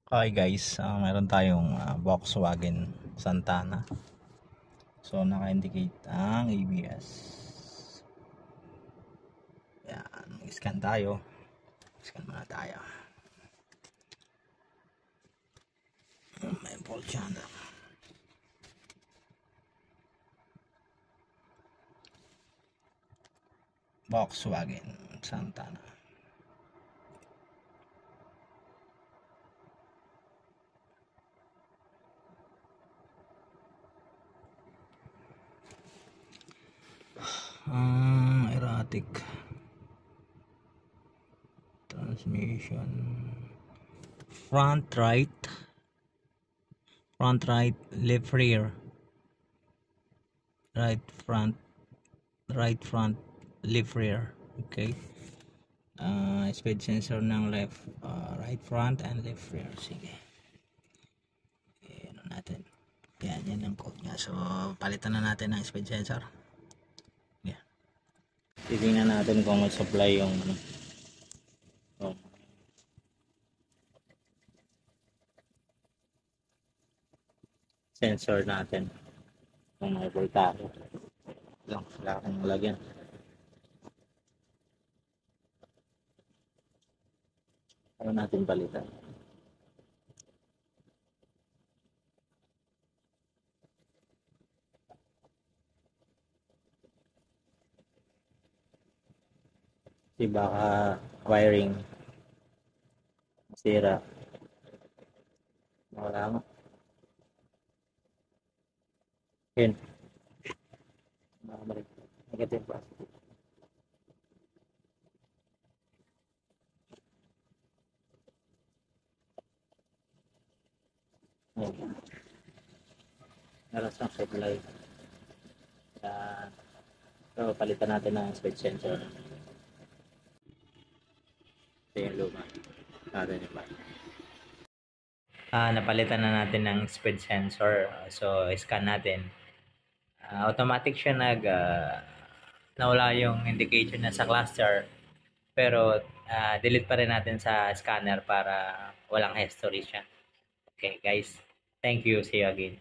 Hi guys, meron tayong Volkswagen Santana. So naka-indicate ang ABS. Yan, scan tayo. Scan muna tayo. May fault siya na. Volkswagen Santana. Erratic transmission, front right, left rear, right front, left rear. Okay, speed sensor ng left, right front and left rear. Sige, ano natin, yan ang code niya. So palitan na natin ang speed sensor. Yeah, titingnan natin kung may supply yung sensor natin, kung may voltahe lang. Wala akong lagyan. Ano natin palitan? Kasi baka wiring masira. Wala nga. Yun. Balik. Negative positive. Ayan. Naras ng supply. Yan. So, palitan natin ng speed sensor. Ito yung luma. Natin yung bago. Napalitan na natin ng speed sensor. So, scan natin. Automatic siya nawala yung indication na sa cluster. Pero, delete pa rin natin sa scanner para walang history siya. Okay, guys. Thank you. See you again.